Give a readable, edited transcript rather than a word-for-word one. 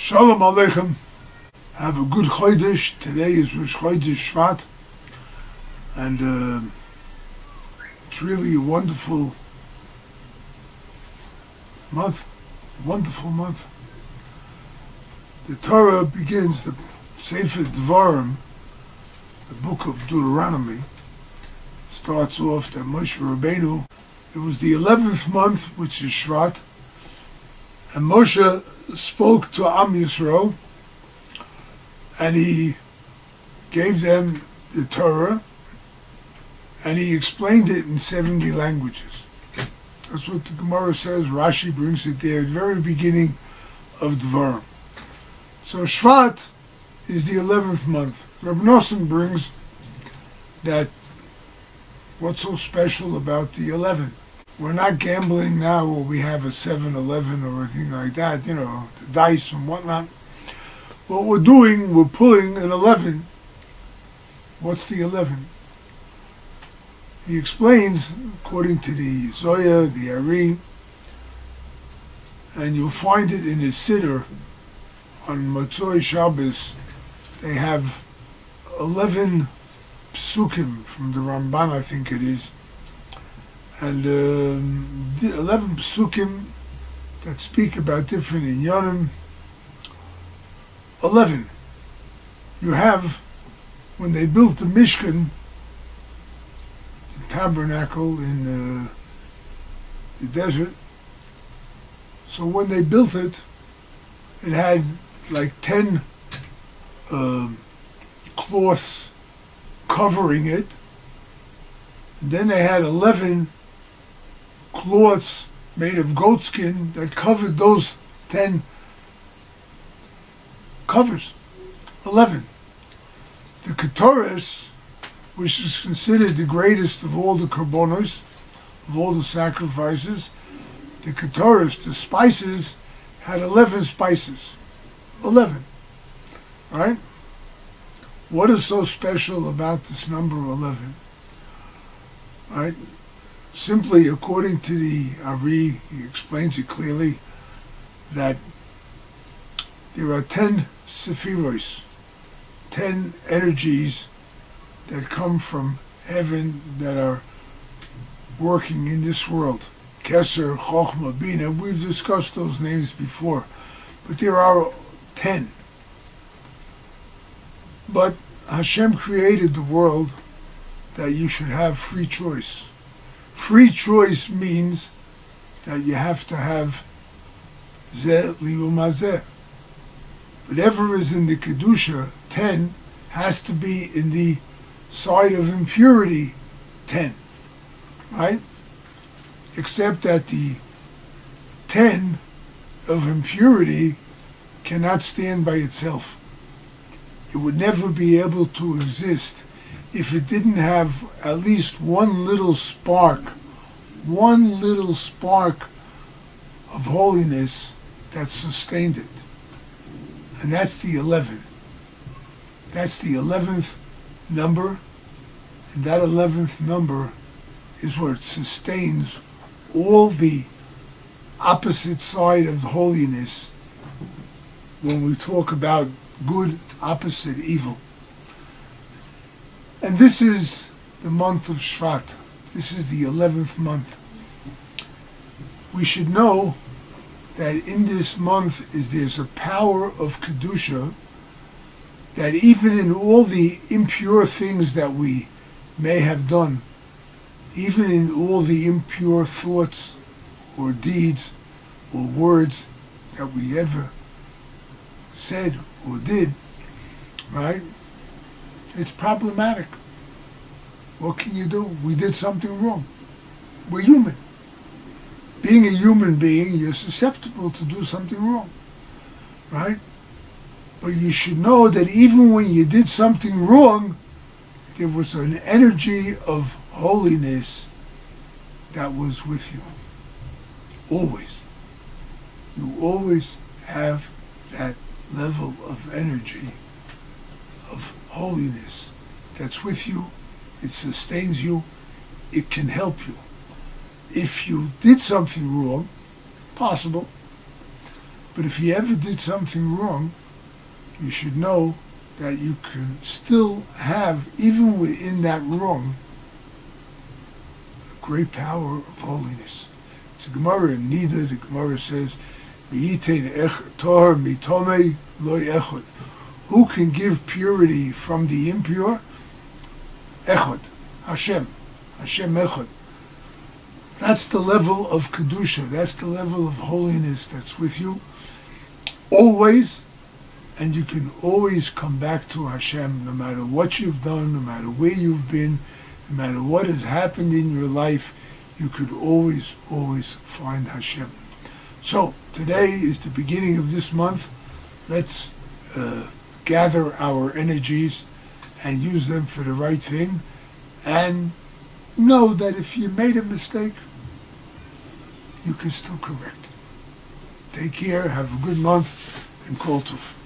Shalom Aleichem. Have a good Chodesh. Today is Rosh Chodesh Shvat. And it's really a wonderful month. Wonderful month. The Torah begins, the Sefer Devarim, the book of Deuteronomy, starts off that Moshe Rabbeinu, it was the 11th month, which is Shvat, and Moshe spoke to Am Yisrael, and he gave them the Torah, and he explained it in 70 languages. That's what the Gemara says. Rashi brings it there at the very beginning of Devarim. So Shvat is the 11th month. Reb Nosson brings that what's so special about the 11th? We're not gambling now where we have a 7-11 or anything like that, you know, the dice and whatnot. What we're doing, we're pulling an 11. What's the 11? He explains, according to the Zoya, the Ari, and you'll find it in his Siddur on Motzoi Shabbos. They have 11 psukim from the Ramban, I think it is, and 11 psukim that speak about different inyanim. 11. You have, when they built the Mishkan, the tabernacle in the desert, so when they built it, it had like 10 cloths covering it, and then they had 11 cloths made of goatskin that covered those 10 covers. 11. The Ketores, which is considered the greatest of all the korbanos, of all the sacrifices, the Ketores, the spices, had 11 spices. 11. Right? What is so special about this number 11? Right? Simply, according to the Ari, he explains it clearly, that there are 10 sephiros, 10 energies that come from heaven that are working in this world. Keser, Chochmah, Bina, we've discussed those names before, but there are 10. But Hashem created the world that you should have free choice. Free choice means that you have to have Zeh Li'uma Zeh. Whatever is in the Kedusha, 10, has to be in the side of impurity, 10. Right? Except that the 10 of impurity cannot stand by itself. It would never be able to exist if it didn't have at least one little spark of holiness that sustained it. And that's the 11. That's the 11th number, and that 11th number is what sustains all the opposite side of holiness when we talk about good opposite evil. And this is the month of Shvat. This is the 11th month. We should know that in this month there's a power of Kedusha that even in all the impure things that we may have done, even in all the impure thoughts or deeds or words that we ever said or did, right? It's problematic. What can you do? We did something wrong. We're human. Being a human being, you're susceptible to do something wrong, right? But you should know that even when you did something wrong, there was an energy of holiness that was with you. Always. You always have that level of energy, of holiness that's with you. It sustains you. It can help you. If you did something wrong, possible, But if you ever did something wrong, you should know that you can still have, even within that wrong, a great power of holiness. It's a Gemara in Nida. The Gemara says, who can give purity from the impure? Echad, Hashem Echad. That's the level of Kedusha, that's the level of holiness that's with you, always, and you can always come back to Hashem, no matter what you've done, no matter where you've been, no matter what has happened in your life, you could always find Hashem. So, today is the beginning of this month. Let's gather our energies and use them for the right thing, and know that if you made a mistake, you can still correct it. Take care, have a good month, and Kol Tov.